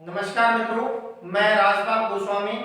नमस्कार मित्रों, मैं राजपाल गोस्वामी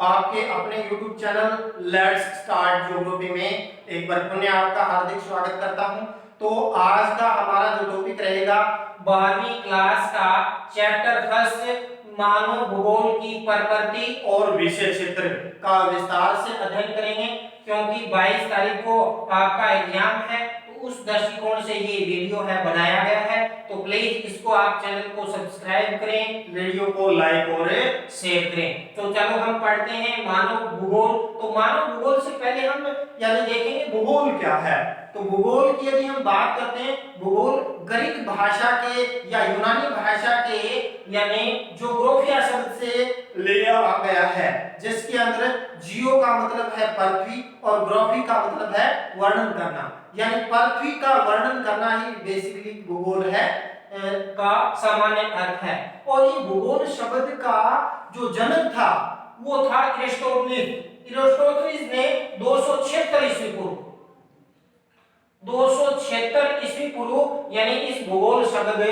आपके अपने YouTube channel let's start geography में एक बार पुनः आपका हार्दिक स्वागत करता हूं। तो आज का हमारा जो टॉपिक रहेगा 12वीं क्लास का चैप्टर फर्स्ट मानव भूगोल की प्रकृति और विषय क्षेत्र का विस्तार से अध्ययन करेंगे, क्योंकि 22 तारीख को आपका एग्जाम है। उस दृष्टिकोण से ये वीडियो है बनाया गया है। तो प्लीज इसको आप चैनल को सब्सक्राइब करें, वीडियो को लाइक और शेयर करें। तो चलो हम पढ़ते हैं मानव भूगोल। तो मानव भूगोल से पहले हम यानी देखेंगे भूगोल क्या है। तो भूगोल की यदि हम बात करते हैं, भूगोल ग्रीक भाषा के या यूनानी भाषा के यानी ज्योग्राफिया शब्द से लिया गया है, जिसके अंदर जियो का मतलब है पृथ्वी और ग्राफी का मतलब है वर्णन करना, यानी पृथ्वी का वर्णन करना ही बेसिकली भूगोल है का सामान्य अर्थ है। और ये भूगोल शब्द का जो जनक था वो था एरिस्टोटेलिस ने 276 ईस्वी पूर्व 276 ईस्वी पूर्व यानी इस भूगोल शब्द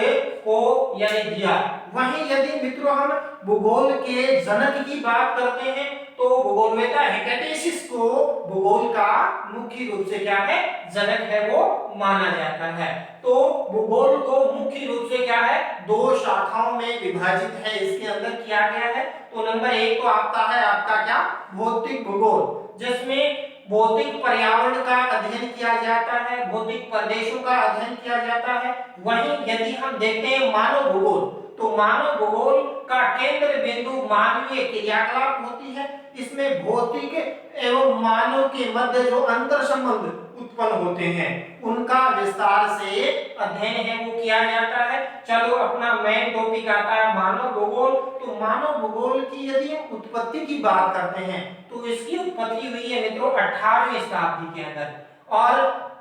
को यानी दिया। वहीं यदि मित्रों हम भूगोल के जनक की बात करते हैं तो भूगोलवेता हेक्टेसिस को भूगोल का मुख्य रूप से क्या है, जनक है, वो माना जाता है। तो भूगोल को मुख्य रूप से क्या है, दो शाखाओं में विभाजित है, इसके अंदर किया गया है। तो नंबर 1 तो आता है आपका क्या, भौतिक भूगोल, जिसमें भौतिक पर्यावरण का अध्ययन किया जाता है, भौतिक प्रदेशों का अध्ययन किया जाता है। वहीं यदि हम देखते हैं मानव भूगोल, तो मानव भूगोल का केंद्र बिंदु मानवीय क्रियाकलाप होती है। इसमें भौतिक एवं मानव के मध्य जो अंतर संबंध उत्पन्न होते हैं उनका विस्तार से अध्ययन है वो किया जाता है। चलो अपना मेन टॉपिक आता है मानव भूगोल। तो मानव भूगोल की यदि हम उत्पत्ति की बात करते हैं तो इसकी उत्पत्ति हुई है मित्रों 18वीं शताब्दी के अंदर। और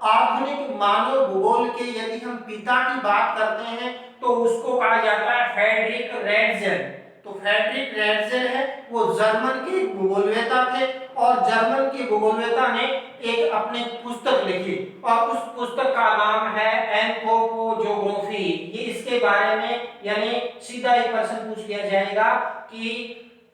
आधुनिक मानव भूगोल के यदि हम पिता की बात करते हैं तो उसको कहा जाता है फ्रेडरिक रेटजेल। तो फ्रेडरिक रेटजेल है वो जर्मन के भूगोलवेता थे और जर्मन के भूगोलवेता ने एक अपनी पुस्तक लिखी और उस पुस्तक का नाम है एंथ्रोपोज्योग्राफी। ये इसके बारे में यानी सीधा ही प्रश्न पूछ लिया जाएगा कि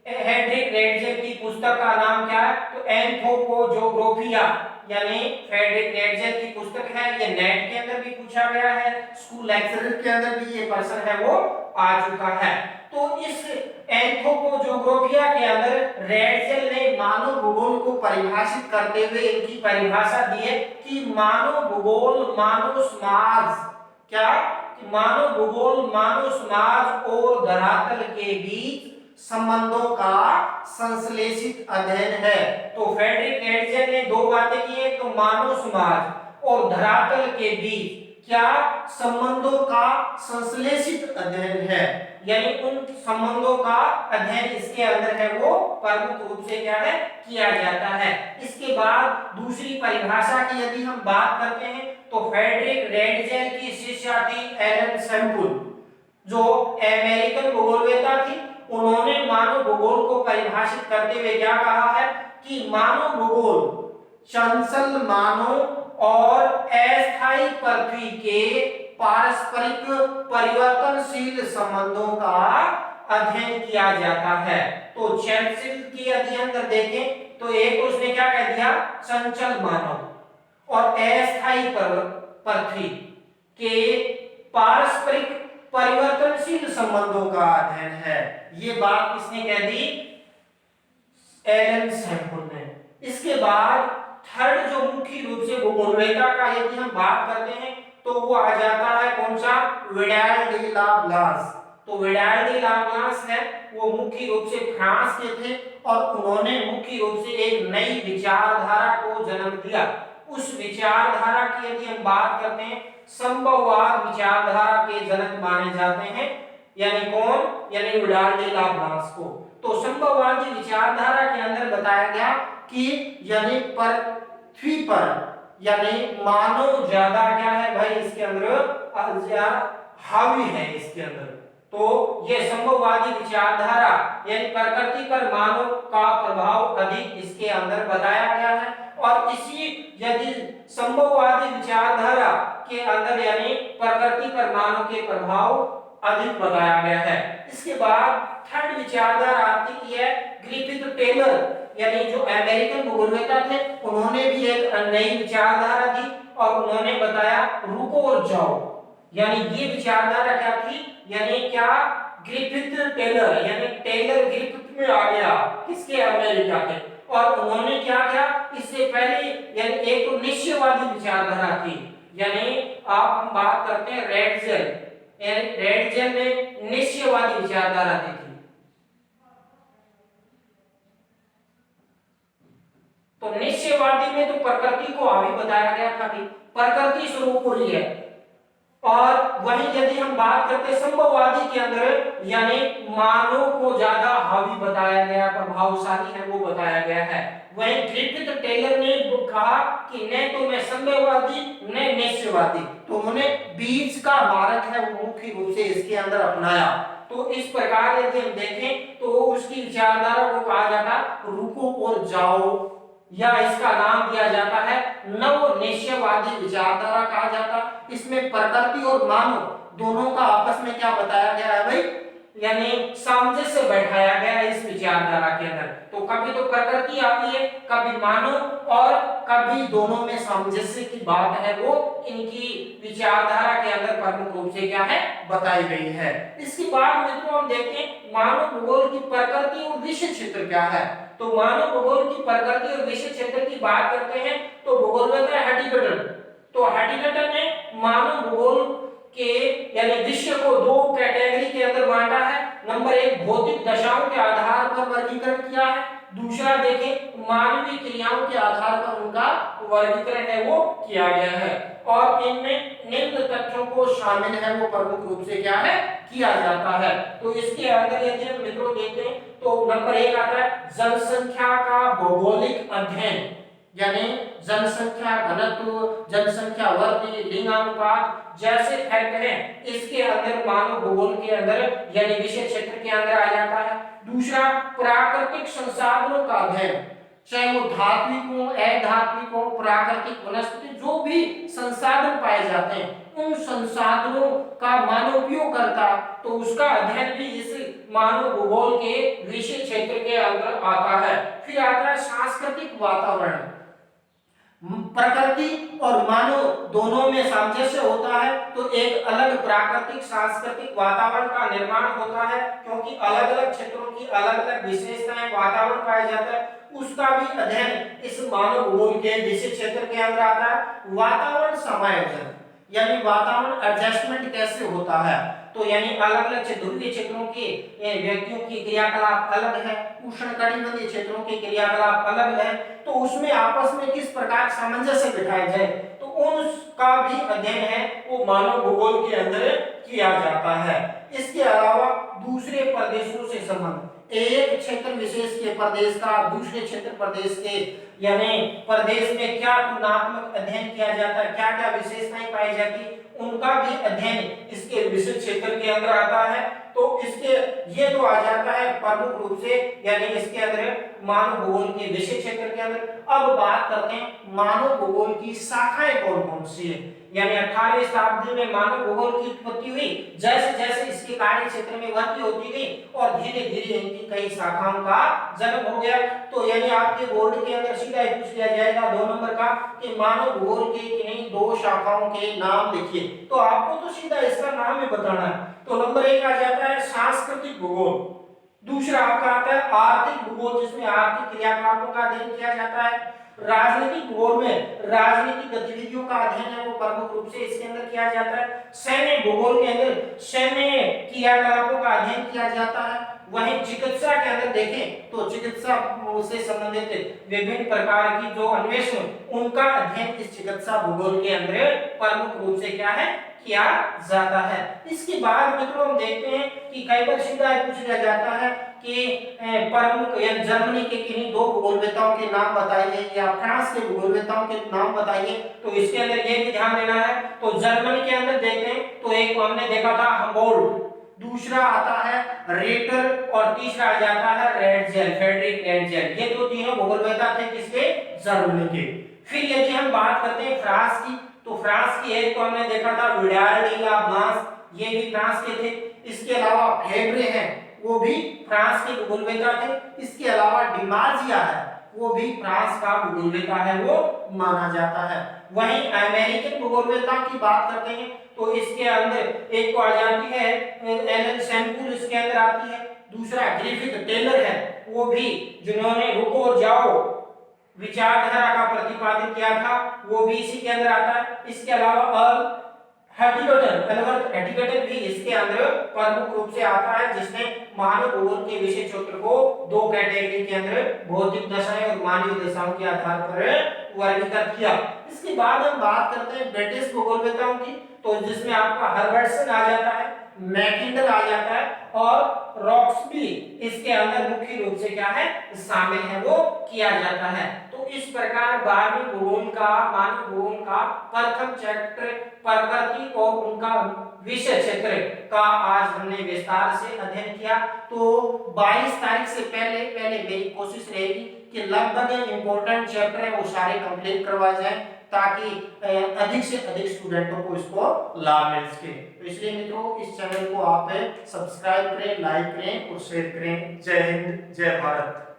फ्रेडरिक रेटजेल की पुस्तक का नाम क्या है, तो एंथ्रोपोज्योग्राफिया यानी फ्रेडरिक रेटजेल की पुस्तक है। ये नेट के अंदर भी पूछा गया है, स्कूल लेक्चर के अंदर भी ये प्रश्न है वो आ चुका है। तो इस एंथ्रोपोज्योग्राफिया के अंदर रेटजेल ने मानव भूगोल को परिभाषित करते हुए इनकी परिभाषा दी है कि मानव भूगोल मानव समाज क्या, मानव भूगोल मानव समाज और धरातल के बीच संबंधों का संश्लेषित अध्ययन है। तो फ्रेडरिक रेटजेल ने दो बातें की, एक तो मानव समाज और धरातल के बीच क्या संबंधों का संश्लेषित अध्ययन है, यानी उन संबंधों का अध्ययन इसके अंदर है वो प्रमुख रूप से क्या है किया जाता है। इसके बाद दूसरी परिभाषा की यदि हम बात करते हैं तो फ्रेडरिक रेटजेल की शिष्या थी एलन सैम्पुल, जो अमेरिकन भूगोलवेता थी। उन्होंने मानव भूगोल को परिभाषित करते हुए क्या कहा है कि मानव भूगोल चंचल मानव और अस्थायी पृथ्वी के पारस्परिक परिवर्तनशील संबंधों का अध्ययन किया जाता है। तो चंचल की अध्ययन कर देखें तो एक उसने क्या कह दिया, चंचल मानव और अस्थायी पृथ्वी के पारस्परिक परिवर्तनशील संबंधों का अध्ययन है। ये बात किसने कह दी, एलन सैम्पुल ने। इसके बाद थर्ड जो मुख्य रूप से भूगोलवेता का यदि हम बात करते हैं तो वो आ जाता है कौन सा, विडाल डी लाप्लास। तो विडाल डी लाप्लास है वो मुख्य रूप से फ्रांस के थे और उन्होंने मुख्य रूप से एक नई विचारधारा को जन्म दिया। उस विचारधारा की यदि हम बात करते हैं, संभववाद विचारधारा के जनक माने जाते हैं, यानी कौन, यानी विडाल डी लाप्लास को। तो संभववादी विचारधारा के अंदर बताया गया कि यानी पृथ्वी पर यानी मानव ज्यादा क्या है भाई, इसके अंदर हावी है इसके अंदर। तो ये संभववादी विचारधारा यानी प्रकृति पर मानव का प्रभाव अधिक इसके अंदर बताया गया है। और इसी यदि संभववादी विचारधारा के अंदर यानी प्रकृति पर मानव के प्रभाव अधिक बताया गया है। इसके इसके बाद थर्ड विचारधारा आती है ग्रिफिथ टेलर, यानी जो अमेरिकन भूगोलवेता थे उन्होंने भी एक नई विचारधारा दी और उन्होंने बताया रुको और जाओ। यानी ये विचारधारा क्या थी, यानी क्या ग्रिफिथ टेलर, यानी टेलर ग्रिफिथ में आ गया किसके, अमेरिका के। और उन्होंने क्या किया, इससे पहले यानी एक तो निश्चयवादी विचारधारा थी, यानी आप हम बात करते हैं रेडजेल, रेडजेल ने निश्चयवादी विचारधारा दी थी। तो निश्चयवादी में तो प्रकृति को हावी बताया गया था कि प्रकृति सर्वोपरि है। और वहीं यदि हम बात करते संभववादी के अंदर, यानी मानव को ज्यादा हावी बताया गया, प्रभावशाली है वो बताया गया है। वहीं ग्रिफिथ टेलर ने कहा कि न तो मैं संभववादी न निश्चयवादी, तो उन्होंने बीच का मार्ग है वो मुख्य रूप से इसके अंदर अपनाया। तो इस प्रकार यदि हम देखें तो उसकी विचारधारा को कहा जाता रुको और जाओ, या इसका नाम दिया जाता है नव निश्चयवादी विचारधारा कहा जाता। इसमें प्रकृति और मानव दोनों का आपस में क्या बताया गया है भाई, यानी सामंजस्य बैठाया गया है इस विचारधारा के अंदर। तो कभी तो प्रकृति आती है, कभी मानव, और कभी दोनों में सामंजस्य की बात है वो इनकी विचारधारा के अंदर प्रमुख रूप से क्या है बताई गई है। इसके बाद मित्रों हम देखते हैं मानव भूगोल की प्रकृति और विषय क्षेत्र क्या है। तो मानव भूगोल की प्रकृति और विषय क्षेत्र की बात करते हैं तो भूगोलवेता हेडिगटन, तो हेडिगटन ने मानव भूगोल के यानी विषय को दो कैटेगरी के अंदर बांटा है। नंबर एक भौतिक दशाओं के आधार पर वर्गीकरण किया है, दूसरा देखें मानवीय क्रियाओं के आधार पर उनका वर्गीकरण है वो किया गया है। और इनमें निम्न तथ्यों को शामिल है वो प्रमुख रूप से क्या है किया जाता है। तो इसके अंदर यदि हम मित्रों देखते हैं तो नंबर एक आता है जनसंख्या का भौगोलिक अध्ययन, यानी जनसंख्या घनत्व, जनसंख्या वृद्धि, लिंगानुपात जैसे फैक्ट हैं इसके अंदर मानव भूगोल के अंदर यानी विषय क्षेत्र के अंदर आ जाता है। दूसरा प्राकृतिक संसाधनों का अध्ययन, चाहे वो धात्विक हो, अधात्विक हो, प्राकृतिक वनस्पति जो भी संसाधन पाए जाते हैं उन संसाधनों का मानव उपयोग करता तो उसका अध्ययन भी इस मानव भूगोल के विषय क्षेत्र के अंदर आता है। फिर आता है सांस्कृतिक वातावरण, प्रकृति और मानव दोनों में सामंजस्य होता है तो एक अलग प्राकृतिक सांस्कृतिक वातावरण का निर्माण होता है, क्योंकि अलग अलग क्षेत्रों की अलग अलग विशेषताएं वातावरण पाया जाता है, उसका भी अध्ययन इस मानव भूगोल के विषय क्षेत्र के अंदर आता है। वातावरण समायोजन यानी वातावरण एडजस्टमेंट कैसे होता है, तो यानी अलग अलग ध्रुवीय क्षेत्रों के व्यक्तियों की क्रियाकलाप अलग है, उष्णकटिबंधीय क्षेत्रों के क्रियाकलाप अलग है, तो उसमें आपस में किस प्रकार सामंजस्य बिठाया जाए तो उसका भी अध्ययन है वो मानव भूगोल के अंदर किया जाता है। इसके अलावा दूसरे प्रदेशों से संबंध, एक क्षेत्र विशेष के प्रदेश का दूसरे क्षेत्र प्रदेश के यानी प्रदेश में क्या तुलनात्मक अध्ययन किया जाता है, क्या क्या विशेषताएं पाई जाती उनका भी अध्ययन इसके विषय क्षेत्र के अंदर आता है। तो इसके ये तो आ जाता है प्रमुख रूप से यानी इसके अंदर मानव भूगोल के विषय क्षेत्र के अंदर। अब बात करते हैं मानव भूगोल की शाखाएं कौन कौन सी है, यानी 18वीं शताब्दी में मानव भूगोल की उत्पत्ति हुई, जैसे जैसे इसके कार्य क्षेत्र में वृद्धि होती गई और धीरे धीरे इनकी कई शाखाओं का जन्म हो गया। तो यानी आपके बोर्ड के अंदर सीधा पूछ लिया जाएगा 2 नंबर का कि मानव भूगोल के किन्हीं 2 शाखाओं के नाम लिखिए, तो आपको तो सीधा इसका नाम ही बताना है। तो नंबर 1 आ जाता है सांस्कृतिक भूगोल, दूसरा आपका आता है आर्थिक भूगोल जिसमें आर्थिक क्रियाकलापों का अध्ययन किया जाता है, राजनीतिक भूगोल में राजनीतिक गतिविधियों का अध्ययन है वो प्रमुख रूप से इसके अंदर किया जाता है, सैन्य भूगोल के अंदर सैन्य क्रियाकलापों का अध्ययन किया जाता है। वहीं चिकित्सा के अंदर देखें तो चिकित्सा से संबंधित विभिन्न प्रकार की जो अन्वेषण उनका अध्ययन इस चिकित्सा भूगोल के अंदर प्रमुख रूप से क्या है किया जाता है। इसके बाद मित्रों हम देखते हैं कि कई बार सीधा पूछ लिया जाता है कि प्रमुख या जर्मनी के किन्हीं 2 भूगोलवेताओं के नाम बताइए या फ्रांस के भूगोलवेताओं के नाम बताइए, तो इसके अंदर ये भी ध्यान देना है। तो जर्मनी के अंदर देखते हैं तो एक हमने देखा था हम्बोल्ट, दूसरा आता है रेटर और तीसरा आ जाता है रेडजेल, फ्रेडरिक रेडजेल। ये तो तीनों भूगोलवेता थे किसके जर्मनी के। फिर यदि हम बात करते हैं फ्रांस की तो फ्रांस की एक तो हमने देखा था विडाल डी ला ब्लांस, ये भी फ्रांस के थे। इसके अलावा फेब्रे हैं वो भी फ्रांस के भूगोलवेता थे। इसके अलावा डिमार्जिया है, वो भी फ्रांस का भूगोलवेता है, वो माना जाता है। वहीं अमेरिकन भूगोलवेता की बात करते हैं तो इसके अंदर एक तो आ जाती है एलन सैम्पुल, इसके अंदर आती है। दूसरा ग्रिफिथ टेलर है, वो भी जिन्होंने रुको और जाओ विचारधारा का प्रतिपादित किया था, वो भी इसी के अंदर आता है। इसके अलावा एल्बर्ट भी इसके अंदर प्रमुख रूप से आता है, जिसने मानव भूगोल के विषय क्षेत्र को दो कैटेगरी के अंदर भौतिक दशाएं और मानवीय दशाओं के आधार पर वर्गीकृत किया। इसके बाद हम बात करते हैं ब्रिटिश भूगोलवेताओं की, तो जिसमें आपका हर्बर्टसन आ जाता है, मैकिंडल आ जाता है और रॉक्सबी इसके अंदर मुख्य रूप से क्या है शामिल है, वो किया जाता है। तो इस प्रकार 12वीं भूगोल का मानव भूगोल का प्रथम चैप्टर प्रकृति और उनका विषय क्षेत्र का आज हमने विस्तार से अध्ययन किया। तो 22 तारीख से पहले मेरी कोशिश रहेगी कि लगभग इंपॉर्टेंट चैप्टर है वो सारे कंप्लीट करवाए जाएं, ताकि अधिक से अधिक स्टूडेंटों को इसको लाभ मिल सके। तो इसलिए मित्रों इस चैनल को आप सब्सक्राइब करें, लाइक करें और शेयर करें। जय हिंद, जय भारत।